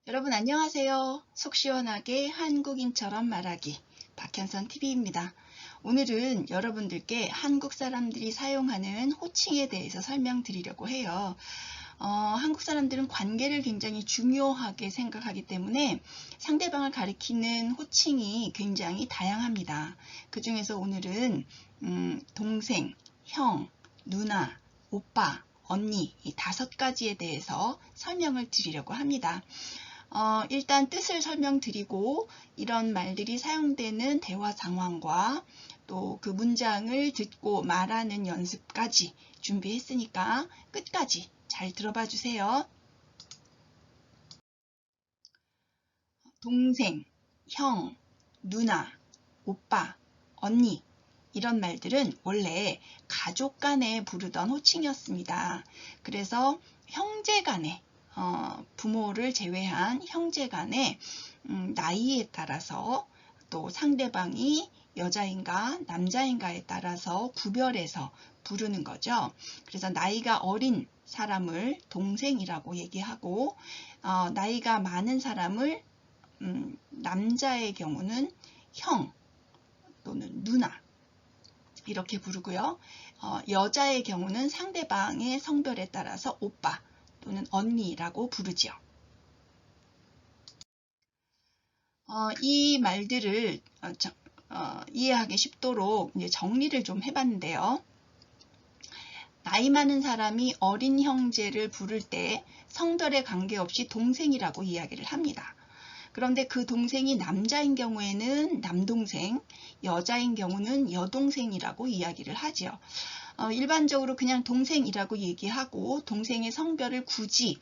여러분 안녕하세요. 속 시원하게 한국인처럼 말하기 박현선 TV입니다. 오늘은 여러분들께 한국 사람들이 사용하는 호칭에 대해서 설명드리려고 해요. 한국 사람들은 관계를 굉장히 중요하게 생각하기 때문에 상대방을 가리키는 호칭이 굉장히 다양합니다. 그 중에서 오늘은 동생, 형, 누나, 오빠, 언니 이 5가지에 대해서 설명을 드리려고 합니다. 일단 뜻을 설명드리고 이런 말들이 사용되는 대화 상황과 또 그 문장을 듣고 말하는 연습까지 준비했으니까 끝까지 잘 들어봐 주세요. 동생, 형, 누나, 오빠, 언니 이런 말들은 원래 가족 간에 부르던 호칭이었습니다. 그래서 형제 간에 부모를 제외한 형제 간에 나이에 따라서 또 상대방이 여자인가 남자인가에 따라서 구별해서 부르는 거죠. 그래서 나이가 어린 사람을 동생이라고 얘기하고 나이가 많은 사람을 남자의 경우는 형 또는 누나 이렇게 부르고요. 여자의 경우는 상대방의 성별에 따라서 오빠 또는 언니라고 부르죠. 이 말들을 이해하기 쉽도록 이제 정리를 좀 해봤는데요. 나이 많은 사람이 어린 형제를 부를 때 성별에 관계없이 동생이라고 이야기를 합니다. 그런데 그 동생이 남자인 경우에는 남동생, 여자인 경우는 여동생이라고 이야기를 하죠. 일반적으로 그냥 동생이라고 얘기하고 동생의 성별을 굳이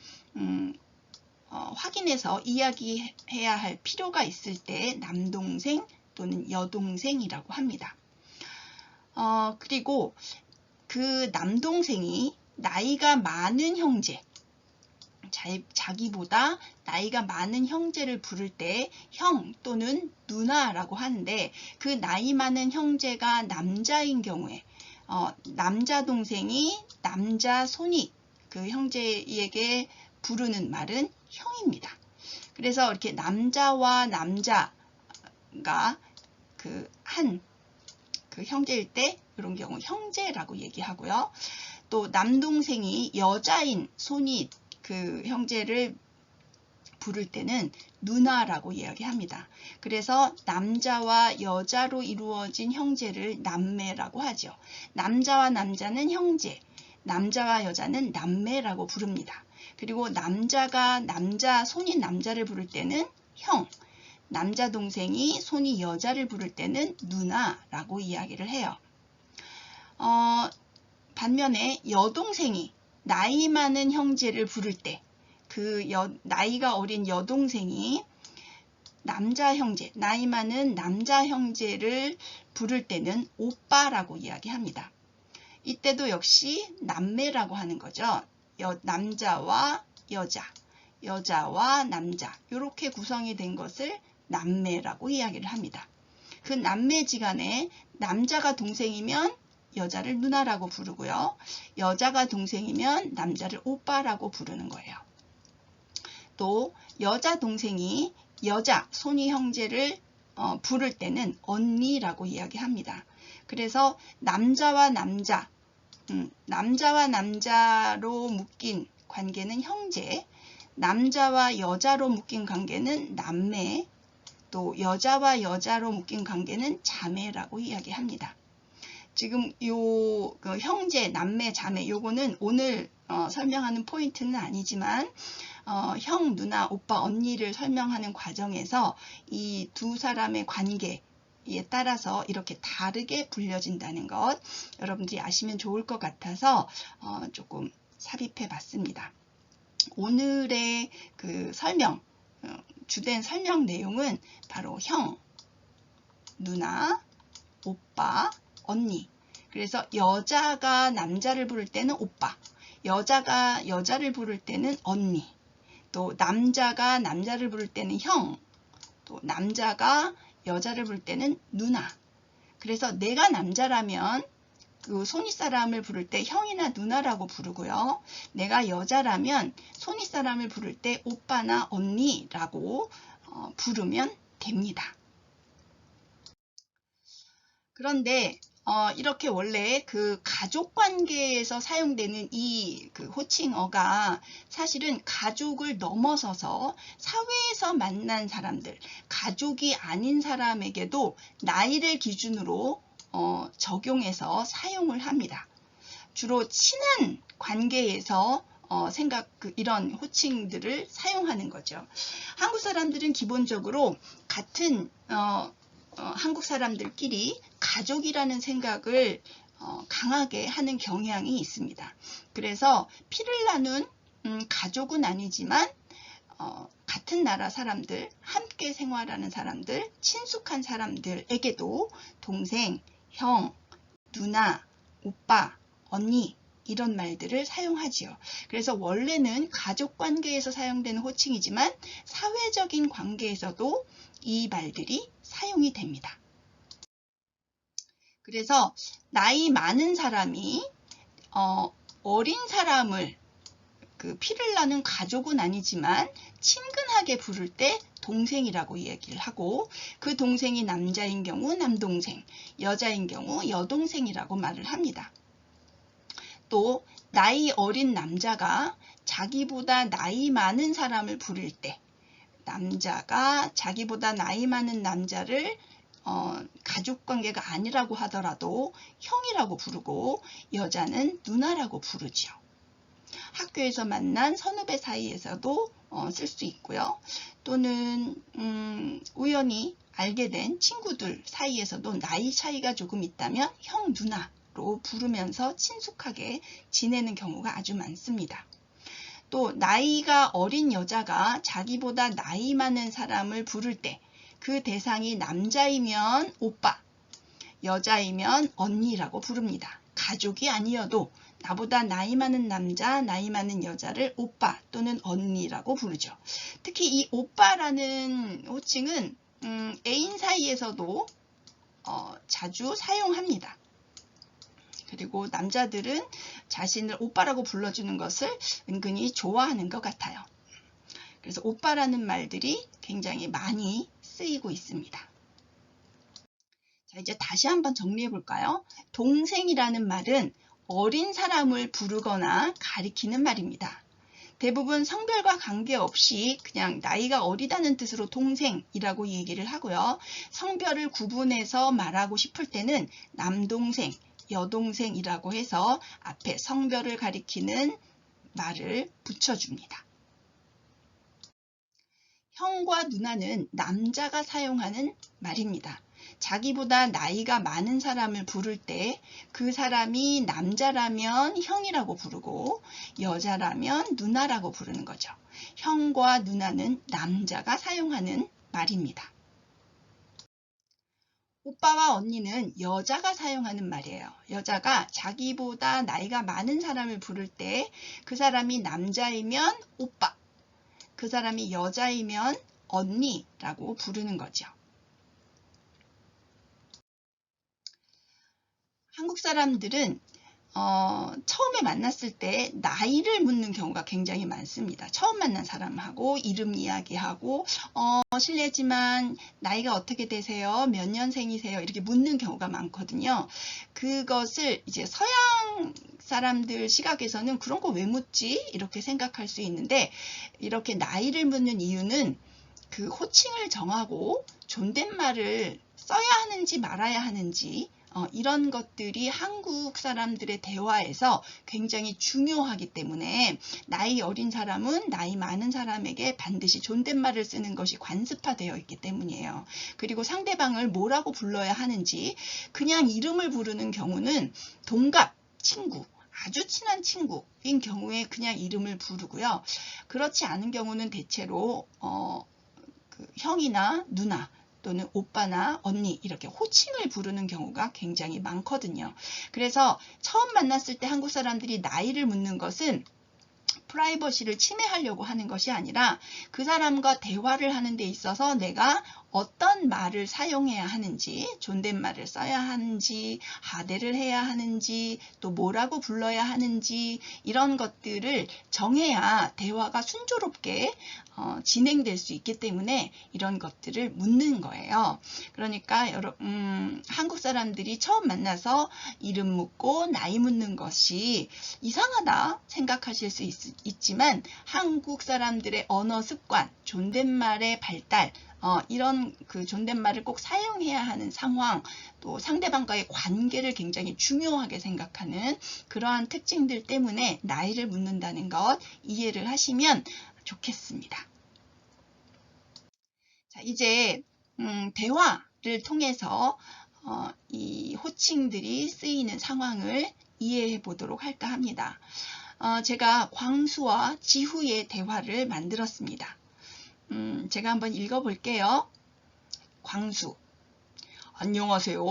확인해서 이야기해야 할 필요가 있을 때 남동생 또는 여동생이라고 합니다. 그리고 그 남동생이 나이가 많은 형제, 자기보다 나이가 많은 형제를 부를 때 형 또는 누나라고 하는데 그 나이 많은 형제가 남자인 경우에 남자 동생이 남자 손이 그 형제에게 부르는 말은 형입니다. 그래서 이렇게 남자와 남자가 그 형제일 때 이런 경우 형제라고 얘기하고요. 또 남동생이 여자인 손이 그 형제를 부를 때는 누나라고 이야기합니다. 그래서 남자와 여자로 이루어진 형제를 남매라고 하죠. 남자와 남자는 형제, 남자와 여자는 남매라고 부릅니다. 그리고 남자가 손이 남자를 부를 때는 형, 남자 동생이 손이 여자를 부를 때는 누나라고 이야기를 해요. 반면에 여동생이 나이 많은 형제를 부를 때 그 나이가 어린 여동생이 남자 형제, 나이 많은 남자 형제를 부를 때는 오빠라고 이야기합니다. 이때도 역시 남매라고 하는 거죠. 남자와 여자, 여자와 남자 이렇게 구성이 된 것을 남매라고 이야기를 합니다. 그 남매지간에 남자가 동생이면 여자를 누나라고 부르고요. 여자가 동생이면 남자를 오빠라고 부르는 거예요. 또 여자 동생이 여자 손이 형제를 부를 때는 언니라고 이야기합니다. 그래서 남자와 남자로 묶인 관계는 형제, 남자와 여자로 묶인 관계는 남매, 또 여자와 여자로 묶인 관계는 자매라고 이야기합니다. 지금 그 형제, 남매, 자매 요거는 오늘 설명하는 포인트는 아니지만 형, 누나, 오빠, 언니를 설명하는 과정에서 이 두 사람의 관계에 따라서 이렇게 다르게 불려진다는 것 여러분들이 아시면 좋을 것 같아서 조금 삽입해 봤습니다. 오늘의 그 주된 설명 내용은 바로 형, 누나, 오빠, 언니. 그래서 여자가 남자를 부를 때는 오빠, 여자가 여자를 부를 때는 언니, 또 남자가 남자를 부를 때는 형, 또 남자가 여자를 부를 때는 누나. 그래서 내가 남자라면 그 손윗사람을 부를 때 형이나 누나라고 부르고요. 내가 여자라면 손윗사람을 부를 때 오빠나 언니라고 부르면 됩니다. 그런데 이렇게 원래 그 가족 관계에서 사용되는 이 그 호칭어가 사실은 가족을 넘어서서 사회에서 만난 사람들, 가족이 아닌 사람에게도 나이를 기준으로 적용해서 사용을 합니다. 주로 친한 관계에서 이런 호칭들을 사용하는 거죠. 한국 사람들은 기본적으로 같은 한국 사람들끼리 가족이라는 생각을 강하게 하는 경향이 있습니다. 그래서 피를 나눈 가족은 아니지만 같은 나라 사람들, 함께 생활하는 사람들, 친숙한 사람들에게도 동생, 형, 누나, 오빠, 언니 이런 말들을 사용하지요. 그래서 원래는 가족 관계에서 사용되는 호칭이지만 사회적인 관계에서도 이 말들이 사용이 됩니다. 그래서 나이 많은 사람이 어린 사람을 그 피를 나눈 가족은 아니지만 친근하게 부를 때 동생이라고 이야기를 하고, 그 동생이 남자인 경우 남동생, 여자인 경우 여동생이라고 말을 합니다. 또 나이 어린 남자가 자기보다 나이 많은 사람을 부를 때, 남자가 자기보다 나이 많은 남자를 가족관계가 아니라고 하더라도 형이라고 부르고, 여자는 누나라고 부르죠. 학교에서 만난 선후배 사이에서도 쓸 수 있고요. 또는 우연히 알게 된 친구들 사이에서도 나이 차이가 조금 있다면 형, 누나로 부르면서 친숙하게 지내는 경우가 아주 많습니다. 또 나이가 어린 여자가 자기보다 나이 많은 사람을 부를 때 그 대상이 남자이면 오빠, 여자이면 언니라고 부릅니다. 가족이 아니어도 나보다 나이 많은 남자, 나이 많은 여자를 오빠 또는 언니라고 부르죠. 특히 이 오빠라는 호칭은 애인 사이에서도 자주 사용합니다. 그리고 남자들은 자신을 오빠라고 불러주는 것을 은근히 좋아하는 것 같아요. 그래서 오빠라는 말들이 굉장히 많이 쓰이고 있습니다. 자, 이제 다시 한번 정리해 볼까요? 동생이라는 말은 어린 사람을 부르거나 가리키는 말입니다. 대부분 성별과 관계없이 그냥 나이가 어리다는 뜻으로 동생이라고 얘기를 하고요. 성별을 구분해서 말하고 싶을 때는 남동생, 여동생이라고 해서 앞에 성별을 가리키는 말을 붙여줍니다. 형과 누나는 남자가 사용하는 말입니다. 자기보다 나이가 많은 사람을 부를 때 그 사람이 남자라면 형이라고 부르고 여자라면 누나라고 부르는 거죠. 형과 누나는 남자가 사용하는 말입니다. 오빠와 언니는 여자가 사용하는 말이에요. 여자가 자기보다 나이가 많은 사람을 부를 때 그 사람이 남자이면 오빠, 그 사람이 여자이면 언니라고 부르는 거죠. 한국 사람들은 처음에 만났을 때 나이를 묻는 경우가 굉장히 많습니다. 처음 만난 사람하고 이름 이야기하고 실례지만 나이가 어떻게 되세요? 몇 년생이세요? 이렇게 묻는 경우가 많거든요. 그것을 이제 서양 사람들 시각에서는 그런 거 왜 묻지? 이렇게 생각할 수 있는데, 이렇게 나이를 묻는 이유는 그 호칭을 정하고 존댓말을 써야 하는지 말아야 하는지 이런 것들이 한국 사람들의 대화에서 굉장히 중요하기 때문에 나이 어린 사람은 나이 많은 사람에게 반드시 존댓말을 쓰는 것이 관습화되어 있기 때문이에요. 그리고 상대방을 뭐라고 불러야 하는지 그냥 이름을 부르는 경우는 동갑, 친구, 아주 친한 친구인 경우에 그냥 이름을 부르고요. 그렇지 않은 경우는 대체로 형이나 누나 또는 오빠나 언니 이렇게 호칭을 부르는 경우가 굉장히 많거든요. 그래서 처음 만났을 때 한국 사람들이 나이를 묻는 것은 프라이버시를 침해하려고 하는 것이 아니라 그 사람과 대화를 하는 데 있어서 내가 어떤 말을 사용해야 하는지, 존댓말을 써야 하는지, 하대를 해야 하는지, 또 뭐라고 불러야 하는지 이런 것들을 정해야 대화가 순조롭게 진행될 수 있기 때문에 이런 것들을 묻는 거예요. 그러니까 한국 사람들이 처음 만나서 이름 묻고 나이 묻는 것이 이상하다 생각하실 수 있지만 한국 사람들의 언어 습관, 존댓말의 발달, 이런 그 존댓말을 꼭 사용해야 하는 상황, 또 상대방과의 관계를 굉장히 중요하게 생각하는 그러한 특징들 때문에 나이를 묻는다는 것 이해를 하시면 좋겠습니다. 자, 이제 대화를 통해서 이 호칭들이 쓰이는 상황을 이해해 보도록 할까 합니다. 제가 광수와 지후의 대화를 만들었습니다. 제가 한번 읽어볼게요. 광수, 안녕하세요.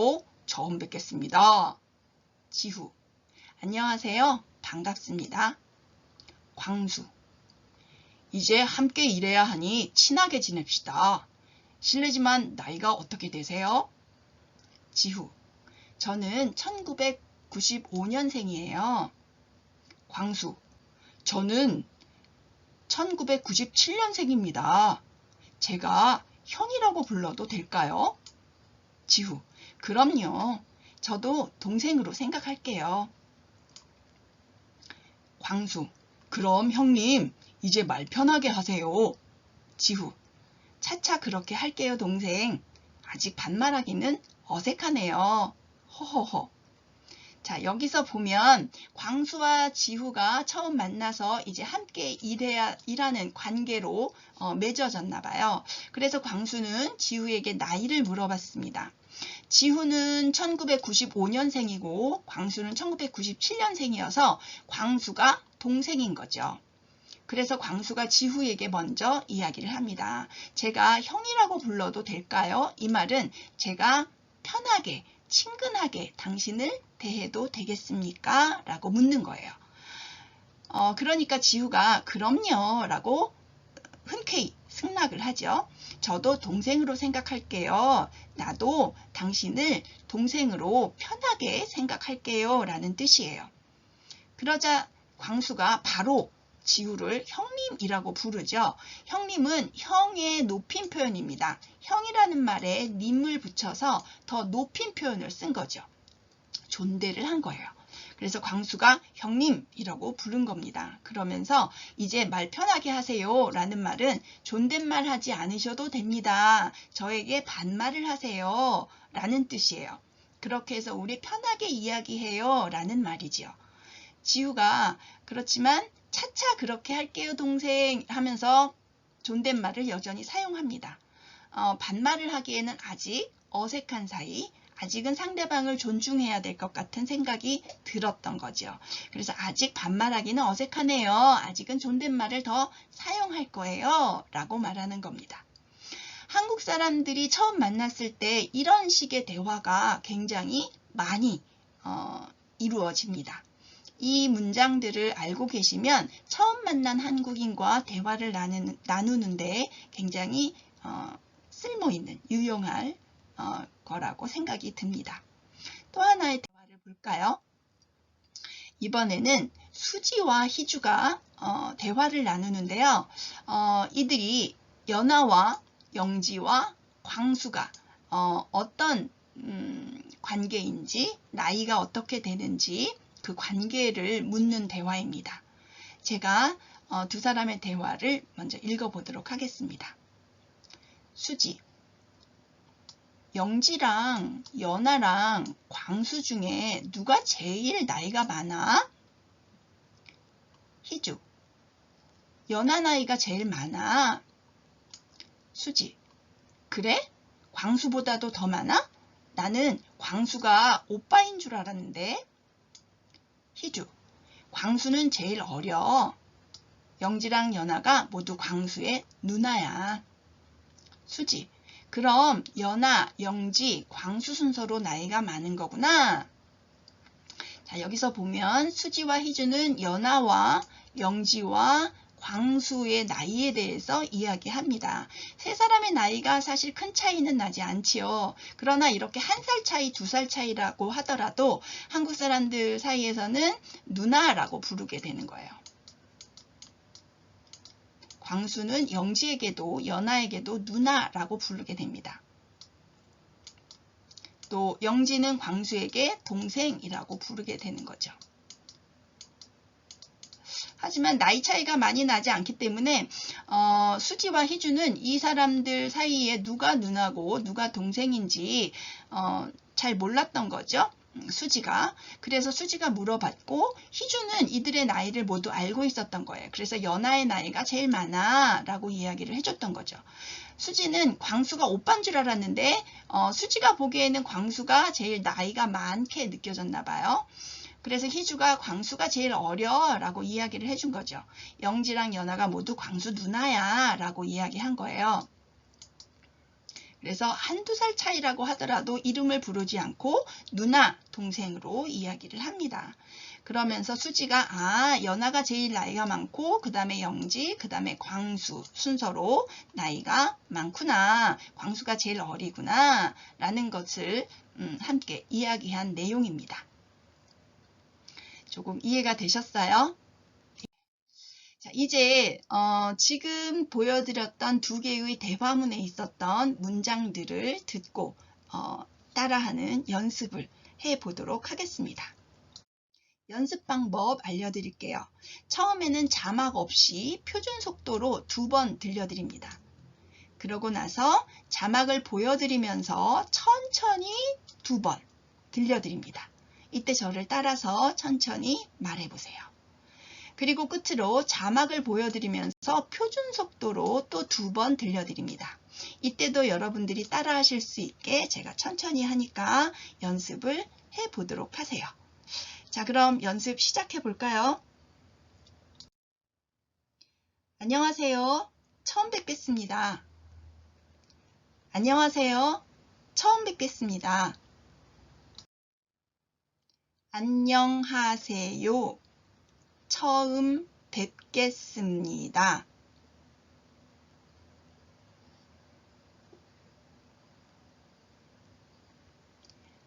처음 뵙겠습니다. 지후, 안녕하세요. 반갑습니다. 광수, 이제 함께 일해야 하니 친하게 지냅시다. 실례지만 나이가 어떻게 되세요? 지후, 저는 1995년생이에요. 광수, 저는 1997년생입니다. 제가 형이라고 불러도 될까요? 지후, 그럼요. 저도 동생으로 생각할게요. 광수, 그럼 형님, 이제 말 편하게 하세요. 지후, 차차 그렇게 할게요, 동생. 아직 반말하기는 어색하네요. 허허허. 자, 여기서 보면 광수와 지후가 처음 만나서 이제 함께 일하는 관계로 맺어졌나 봐요. 그래서 광수는 지후에게 나이를 물어봤습니다. 지후는 1995년생이고 광수는 1997년생이어서 광수가 동생인 거죠. 그래서 광수가 지후에게 먼저 이야기를 합니다. 제가 형이라고 불러도 될까요? 이 말은 제가 편하게, 친근하게 당신을 대해도 되겠습니까? 라고 묻는 거예요. 그러니까 지후가 그럼요 라고 흔쾌히 승낙을 하죠. 저도 동생으로 생각할게요. 나도 당신을 동생으로 편하게 생각할게요 라는 뜻이에요. 그러자 광수가 바로 지후를 형님이라고 부르죠. 형님은 형의 높임 표현입니다. 형이라는 말에 님을 붙여서 더 높임 표현을 쓴 거죠. 존대를 한 거예요. 그래서 광수가 형님이라고 부른 겁니다. 그러면서 이제 말 편하게 하세요 라는 말은 존댓말 하지 않으셔도 됩니다. 저에게 반말을 하세요 라는 뜻이에요. 그렇게 해서 우리 편하게 이야기해요 라는 말이지요. 지후가 그렇지만 차차 그렇게 할게요 동생 하면서 존댓말을 여전히 사용합니다. 반말을 하기에는 아직 어색한 사이, 아직은 상대방을 존중해야 될 것 같은 생각이 들었던 거죠. 그래서 아직 반말하기는 어색하네요. 아직은 존댓말을 더 사용할 거예요 라고 말하는 겁니다. 한국 사람들이 처음 만났을 때 이런 식의 대화가 굉장히 많이 이루어집니다. 이 문장들을 알고 계시면 처음 만난 한국인과 대화를 나누는데 굉장히 쓸모있는, 유용할 거라고 생각이 듭니다. 또 하나의 대화를 볼까요? 이번에는 수지와 희주가 대화를 나누는데요. 이들이 연아와 영지와 광수가 어떤 관계인지, 나이가 어떻게 되는지 그 관계를 묻는 대화입니다. 제가 두 사람의 대화를 먼저 읽어보도록 하겠습니다. 수지, 영지랑 연아랑 광수 중에 누가 제일 나이가 많아? 희주, 연아 나이가 제일 많아. 수지, 그래? 광수보다도 더 많아? 나는 광수가 오빠인 줄 알았는데. 희주, 광수는 제일 어려. 영지랑 연아가 모두 광수의 누나야. 수지, 그럼 연아, 영지, 광수 순서로 나이가 많은 거구나. 자, 여기서 보면 수지와 희주는 연아와 영지와 광수의 나이에 대해서 이야기합니다. 세 사람의 나이가 사실 큰 차이는 나지 않지요. 그러나 이렇게 1살 차이, 2살 차이라고 하더라도 한국 사람들 사이에서는 누나라고 부르게 되는 거예요. 광수는 영지에게도 연아에게도 누나라고 부르게 됩니다. 또 영지는 광수에게 동생이라고 부르게 되는 거죠. 하지만 나이 차이가 많이 나지 않기 때문에 수지와 희주는 이 사람들 사이에 누가 누나고 누가 동생인지 잘 몰랐던 거죠. 수지가. 그래서 수지가 물어봤고 희주는 이들의 나이를 모두 알고 있었던 거예요. 그래서 연아의 나이가 제일 많아 라고 이야기를 해줬던 거죠. 수지는 광수가 오빠인 줄 알았는데 수지가 보기에는 광수가 제일 나이가 많게 느껴졌나 봐요. 그래서 희주가 광수가 제일 어려 라고 이야기를 해준 거죠. 영지랑 연아가 모두 광수 누나야 라고 이야기한 거예요. 그래서 1~2살 차이라고 하더라도 이름을 부르지 않고 누나, 동생으로 이야기를 합니다. 그러면서 수지가 연아가 제일 나이가 많고 그 다음에 영지, 그 다음에 광수 순서로 나이가 많구나, 광수가 제일 어리구나 라는 것을 함께 이야기한 내용입니다. 조금 이해가 되셨어요? 자, 이제 지금 보여드렸던 2개의 대화문에 있었던 문장들을 듣고 따라하는 연습을 해보도록 하겠습니다. 연습 방법 알려드릴게요. 처음에는 자막 없이 표준 속도로 2번 들려드립니다. 그러고 나서 자막을 보여드리면서 천천히 2번 들려드립니다. 이때 저를 따라서 천천히 말해보세요. 그리고 끝으로 자막을 보여드리면서 표준 속도로 또 2번 들려드립니다. 이때도 여러분들이 따라하실 수 있게 제가 천천히 하니까 연습을 해보도록 하세요. 자, 그럼 연습 시작해 볼까요? 안녕하세요. 처음 뵙겠습니다. 안녕하세요. 처음 뵙겠습니다. 안녕하세요. 처음 뵙겠습니다.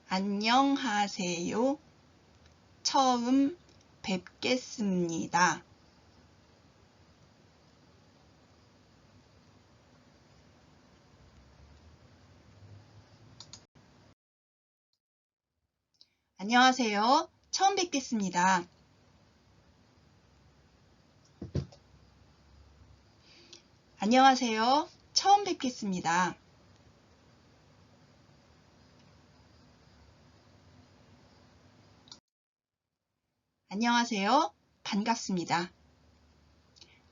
안녕하세요. 처음 뵙겠습니다. 안녕하세요. 처음 뵙겠습니다. 안녕하세요. 처음 뵙겠습니다. 안녕하세요. 반갑습니다.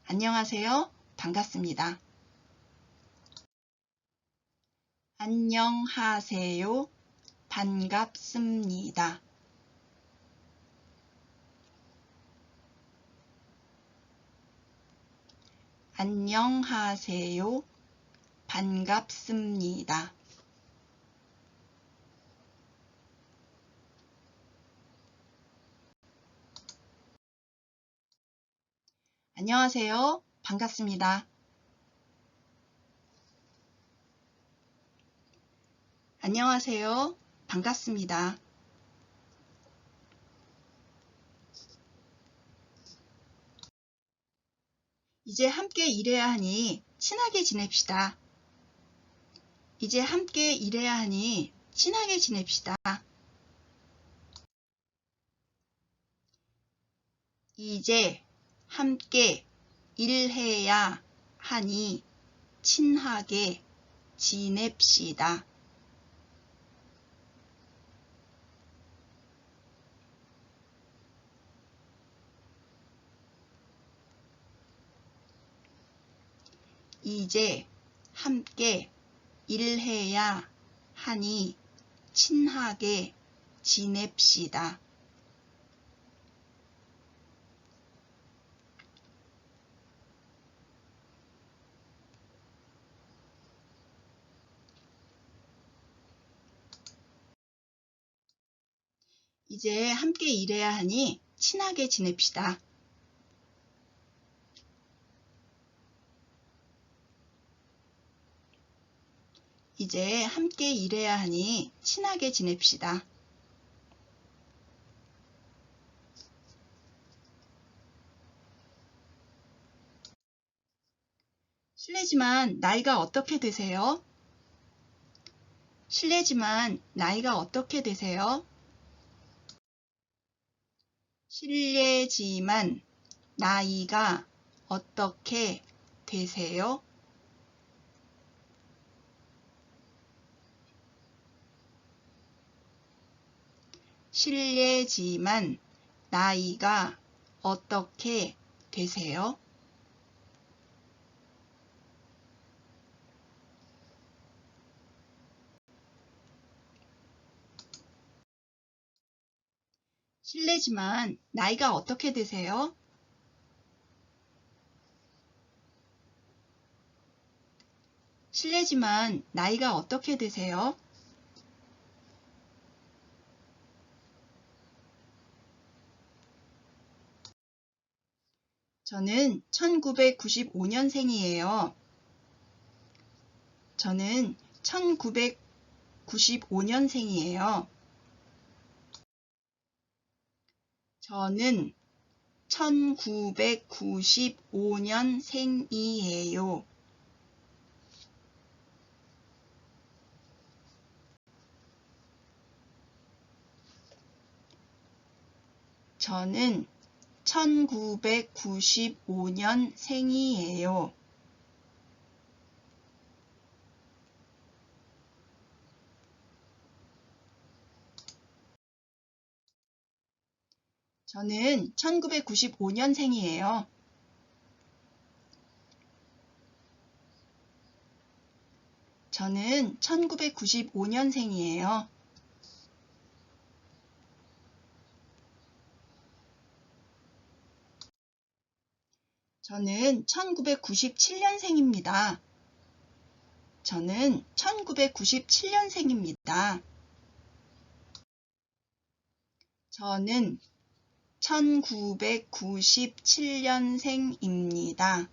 안녕하세요. 반갑습니다. 안녕하세요. 반갑습니다. 안녕하세요. 반갑습니다. 안녕하세요. 반갑습니다. 안녕하세요. 반갑습니다. 이제 함께 일해야 하니 친하게 지냅시다. 이제 함께 일해야 하니 친하게 지냅시다. 이제 함께 일해야 하니 친하게 지냅시다. 이제 함께 일해야 하니 친하게 지냅시다. 이제 함께 일해야 하니 친하게 지냅시다. 이제 함께 일해야 하니 친하게 지냅시다. 실례지만 나이가 어떻게 되세요? 실례지만 나이가 어떻게 되세요? 실례지만 나이가 어떻게 되세요? 실례지만 나이가 어떻게 되세요? 실례지만 나이가 어떻게 되세요? 실례지만 나이가 어떻게 되세요? 저는 1995년생이에요. 저는 1995년생이에요. 저는 1995년생이에요. 저는 1995년생이에요. 저는 1995년생이에요. 저는 1995년생이에요. 저는 1997년생입니다. 저는 1997년생입니다. 저는 1997년생입니다.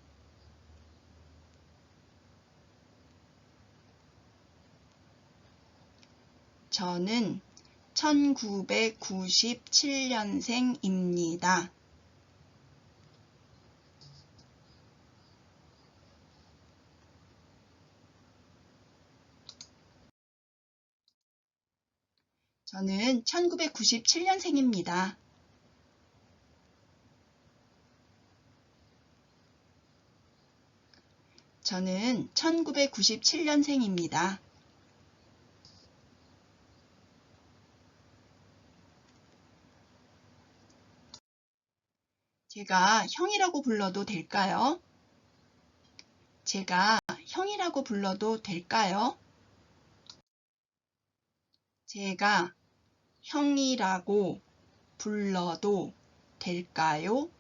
저는 1997년생입니다. 저는 1997년생입니다. 저는 1997년생입니다. 제가 형이라고 불러도 될까요? 제가 형이라고 불러도 될까요? 제가 형이라고 불러도 될까요?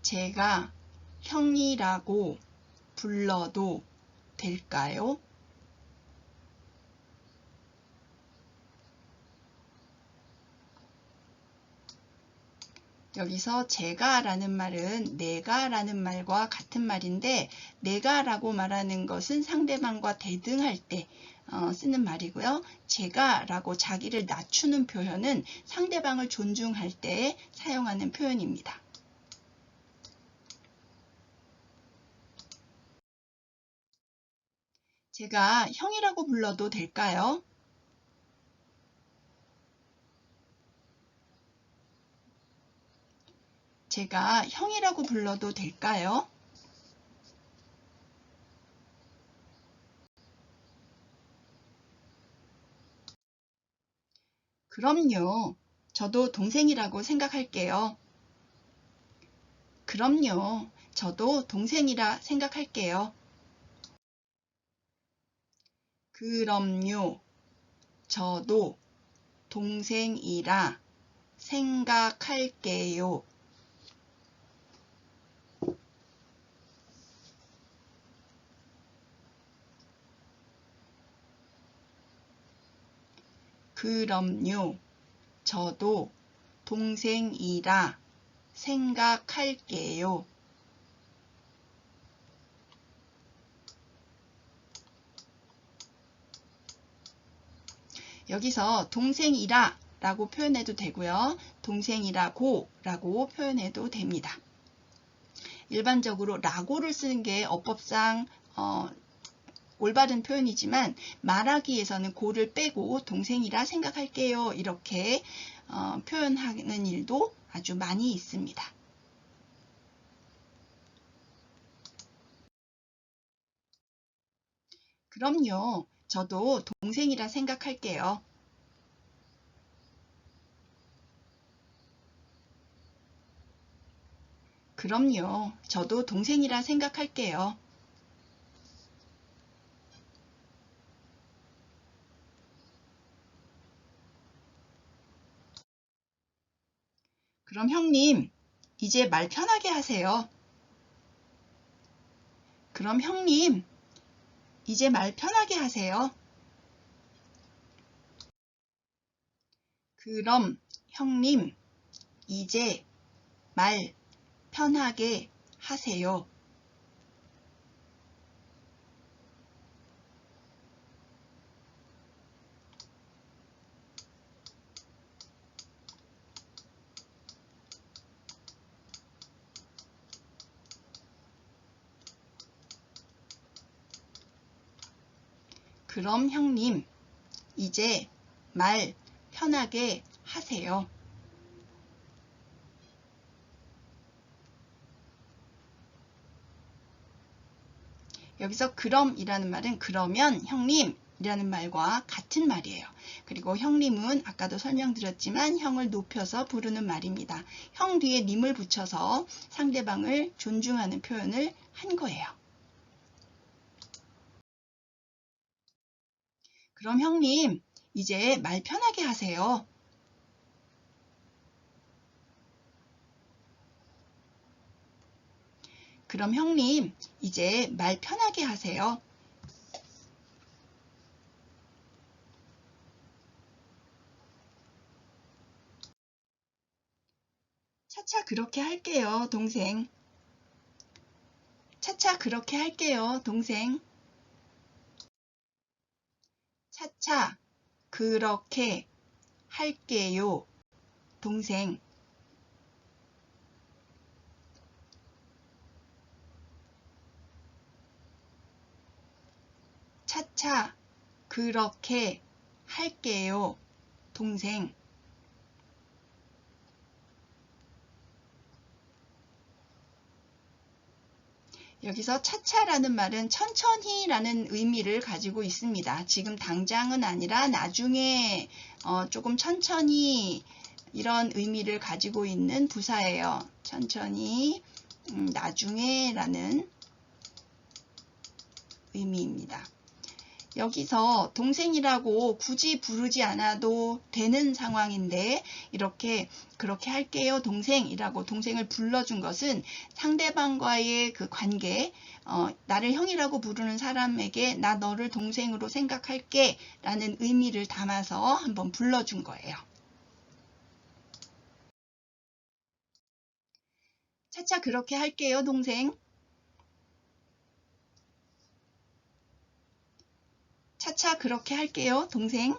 제가 형이라고 불러도 될까요? 여기서 제가라는 말은 내가라는 말과 같은 말인데 내가라고 말하는 것은 상대방과 대등할 때 쓰는 말이고요. 제가라고 자기를 낮추는 표현은 상대방을 존중할 때 사용하는 표현입니다. 제가 형이라고 불러도 될까요? 제가 형이라고 불러도 될까요? 그럼요. 저도 동생이라고 생각할게요. 그럼요. 저도 동생이라 생각할게요. 그럼요. 저도 동생이라 생각할게요. 그럼요. 저도 동생이라 생각할게요. 여기서 동생이라 라고 표현해도 되고요. 동생이라고 라고 표현해도 됩니다. 일반적으로 라고를 쓰는 게 어법상 올바른 표현이지만 말하기에서는 고를 빼고 동생이라 생각할게요. 이렇게 표현하는 일도 아주 많이 있습니다. 그럼요. 저도 동생이라 생각할게요. 그럼요. 저도 동생이라 생각할게요. 그럼 형님, 이제 말 편하게 하세요. 그럼 형님, 이제 말 편하게 하세요. 그럼 형님, 이제 말 편하게 하세요. 그럼 형님, 이제 말 편하게 하세요. 여기서 그럼이라는 말은 그러면 형님 이라는 말과 같은 말이에요. 그리고 형님은 아까도 설명드렸지만 형을 높여서 부르는 말입니다. 형 뒤에 님을 붙여서 상대방을 존중하는 표현을 한 거예요. 그럼 형님, 이제 말 편하게 하세요. 그럼 형님, 이제 말 편하게 하세요. 차차 그렇게 할게요, 동생. 차차 그렇게 할게요, 동생. 차차 그렇게 할게요, 동생. 차차 그렇게 할게요, 동생. 여기서 차차라는 말은 천천히라는 의미를 가지고 있습니다. 지금 당장은 아니라 나중에 조금 천천히 이런 의미를 가지고 있는 부사예요. 천천히, 나중에라는 의미입니다. 여기서 동생이라고 굳이 부르지 않아도 되는 상황인데 이렇게 그렇게 할게요 동생이라고 동생을 불러준 것은 상대방과의 그 관계 나를 형이라고 부르는 사람에게 나 너를 동생으로 생각할게 라는 의미를 담아서 한번 불러준 거예요. 차차 그렇게 할게요 동생. 차차 그렇게 할게요 동생.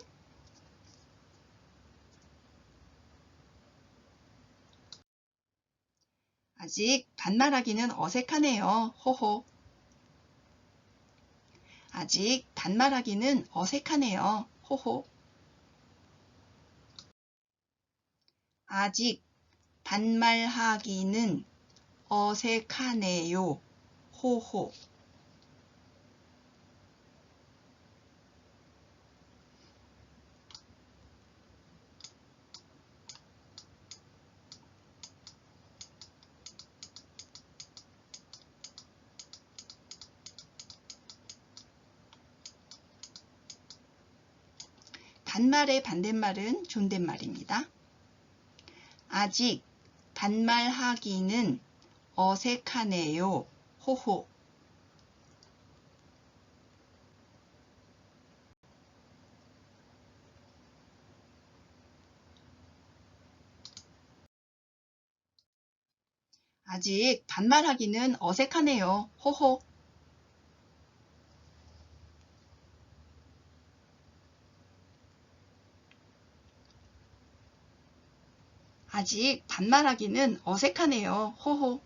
아직 반말하기는 어색하네요. 호호. 아직 반말하기는 어색하네요. 호호. 아직 반말하기는 어색하네요. 호호. 반말의 반대말은 존댓말입니다. 아직 반말하기는 어색하네요. 호호. 아직 반말하기는 어색하네요. 호호. 아직 반말하기는 어색하네요. 호호.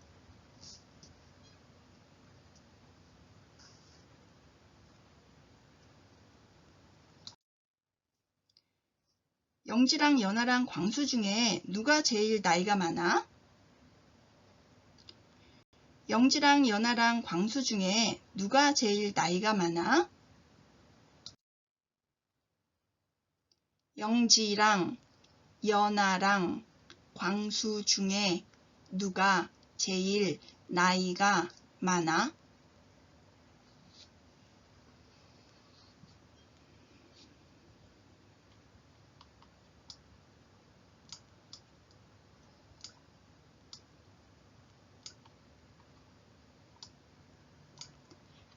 영지랑 연아랑 광수 중에 누가 제일 나이가 많아? 영지랑 연아랑 광수 중에 누가 제일 나이가 많아? 영지랑 연아랑 광수 중에 누가 제일 나이가 많아?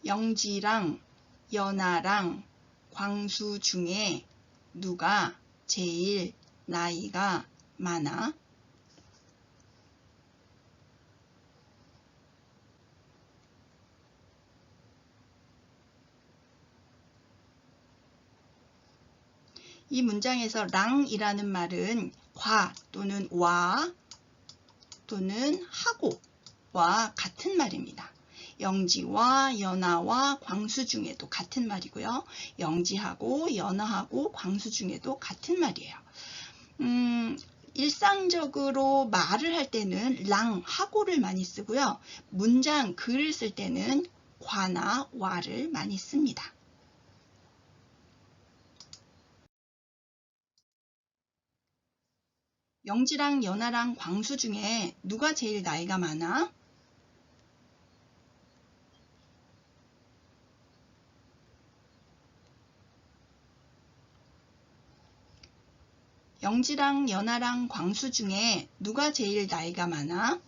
영지랑 연아랑 광수 중에 누가 제일 나이가 많아? 이 문장에서 랑이라는 말은 과 또는 와 또는 하고와 같은 말입니다. 영지와 연아와 광수 중에도 같은 말이고요. 영지하고 연아하고 광수 중에도 같은 말이에요. 일상적으로 말을 할 때는 랑, 하고를 많이 쓰고요. 문장, 글을 쓸 때는 과나 와를 많이 씁니다. 영지랑 연아랑 광수 중에 누가 제일 나이가 많아? 영지랑 연아랑 광수 중에 누가 제일 나이가 많아?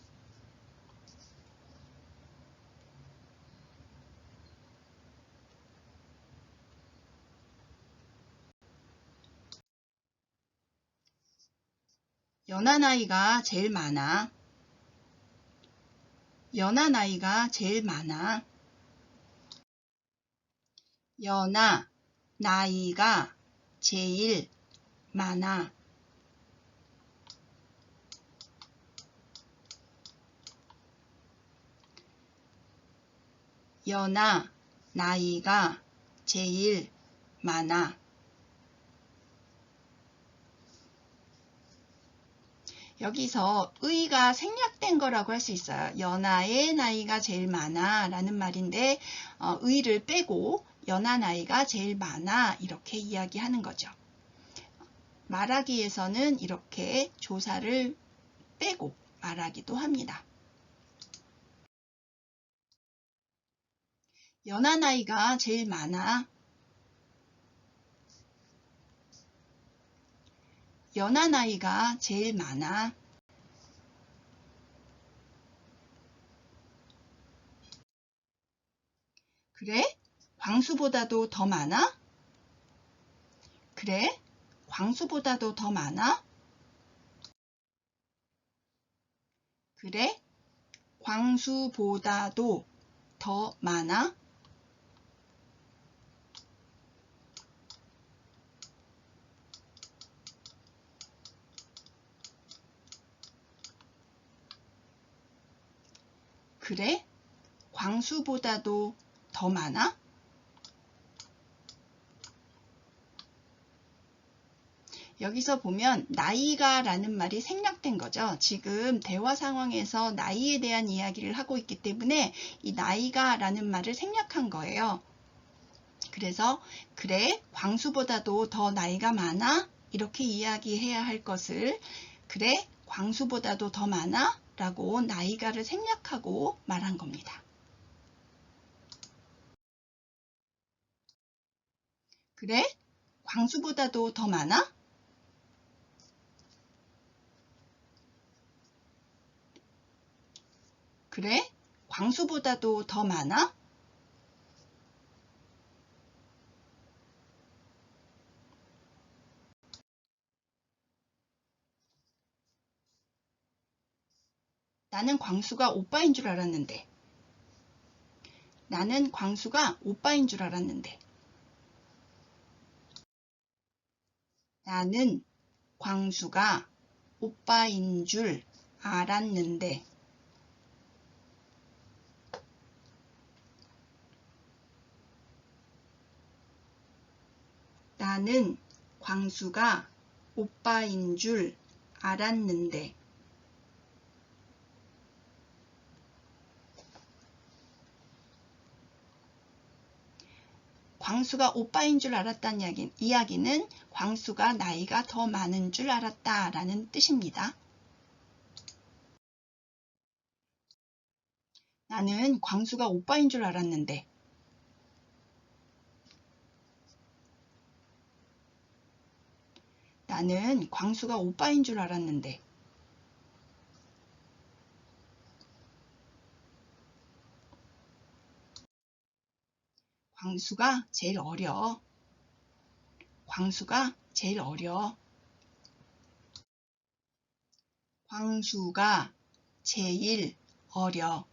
연아 나이가 제일 많아. 연아 나이가 제일 많아. 연아 나이가 제일 많아. 연아 나이가 제일 많아. 여기서 의가 생략된 거라고 할 수 있어요. 연아의 나이가 제일 많아 라는 말인데 의를 빼고 연아 나이가 제일 많아 이렇게 이야기하는 거죠. 말하기에서는 이렇게 조사를 빼고 말하기도 합니다. 연하 나이가 제일 많아. 연하 나이가 제일 많아. 그래? 광수보다도 더 많아? 그래? 광수보다도 더 많아? 그래? 광수보다도 더 많아? 그래? 광수보다도 더 많아? 여기서 보면 나이가 라는 말이 생략된 거죠. 지금 대화 상황에서 나이에 대한 이야기를 하고 있기 때문에 이 나이가 라는 말을 생략한 거예요. 그래서 그래 광수보다도 더 나이가 많아? 이렇게 이야기해야 할 것을 그래 광수보다도 더 많아? 라고 나이가를 생략하고 말한 겁니다. 그래? 광수보다도 더 많아? 그래? 광수보다도 더 많아? 나는 광수가 오빠인 줄 알았는데. 나는 광수가 오빠인 줄 알았는데. 나는 광수가 오빠인 줄 알았는데. 나는 광수가 오빠인 줄 알았는데. 광수가 오빠인 줄 알았다는 이야기는 광수가 나이가 더 많은 줄 알았다라는 뜻입니다. 나는 광수가 오빠인 줄 알았는데. 나는 광수가 오빠인 줄 알았는데. 광수가 제일 어려. 광수가 제일 어려. 광수가 제일 어려.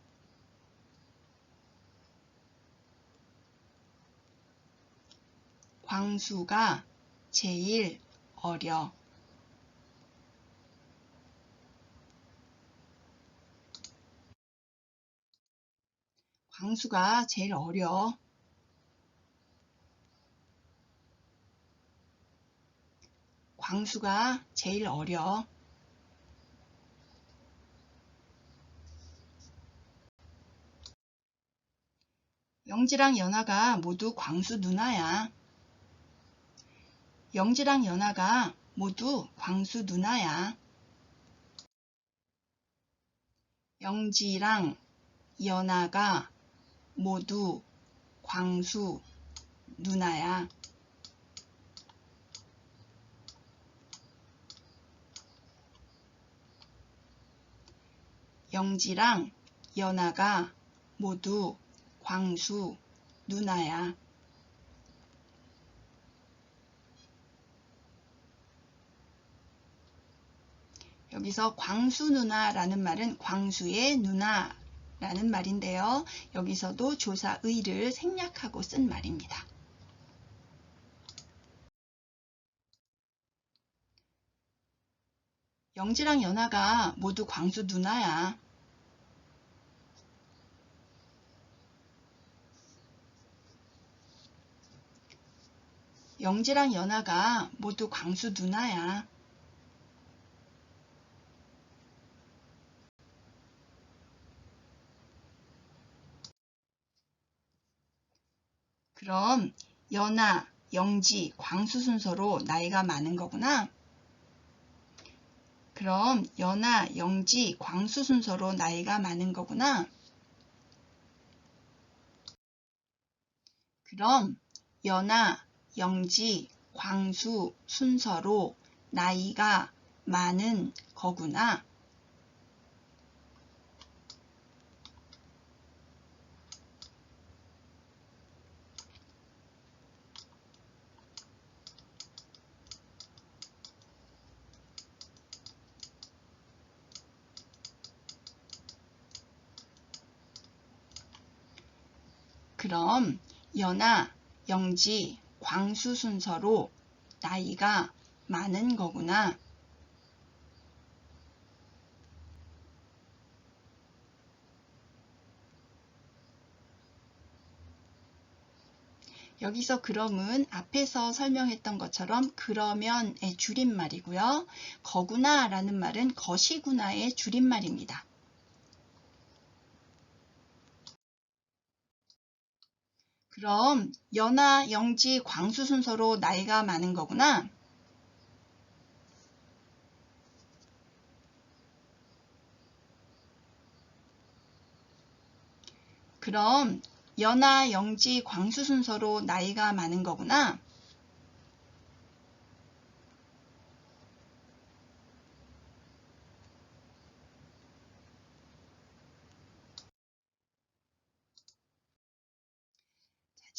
광수가 제일 어려. 광수가 제일 어려. 광수가 제일 어려. 영지랑 연아가 모두 광수 누나야. 영지랑 연아가 모두 광수 누나야. 영지랑 연아가 모두 광수 누나야. 영지랑 연아가 모두 광수 누나야. 여기서 광수 누나라는 말은 광수의 누나라는 말인데요. 여기서도 조사 의를 생략하고 쓴 말입니다. 영지랑 연아가 모두 광수 누나야. 영지랑 연아가 모두 광수 누나야. 그럼 연아, 영지, 광수 순서로 나이가 많은 거구나. 그럼 연아, 영지, 광수 순서로 나이가 많은 거구나. 그럼 연아, 영지, 광수 순서로 나이가 많은 거구나. 그럼 연아, 영지, 광수 순서로 나이가 많은 거구나. 여기서 그럼은 앞에서 설명했던 것처럼 그러면의 줄임말이고요. 거구나 라는 말은 것이구나의 줄임말입니다. 그럼 연아, 영지, 광수 순서로 나이가 많은 거구나. 그럼 연아, 영지, 광수 순서로 나이가 많은 거구나.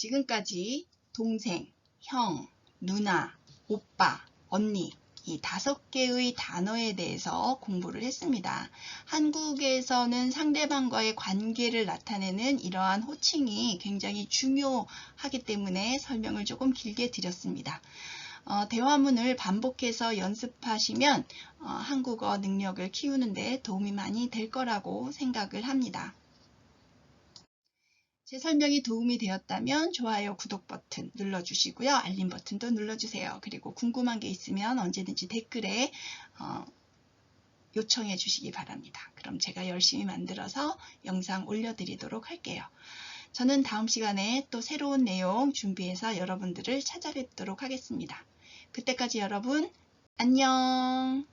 지금까지 동생, 형, 누나, 오빠, 언니 이 5개의 단어에 대해서 공부를 했습니다. 한국에서는 상대방과의 관계를 나타내는 이러한 호칭이 굉장히 중요하기 때문에 설명을 조금 길게 드렸습니다. 대화문을 반복해서 연습하시면 한국어 능력을 키우는 데 도움이 많이 될 거라고 생각을 합니다. 제 설명이 도움이 되었다면 좋아요, 구독 버튼 눌러주시고요. 알림 버튼도 눌러주세요. 그리고 궁금한 게 있으면 언제든지 댓글에 요청해 주시기 바랍니다. 그럼 제가 열심히 만들어서 영상 올려드리도록 할게요. 저는 다음 시간에 또 새로운 내용 준비해서 여러분들을 찾아뵙도록 하겠습니다. 그때까지 여러분 안녕.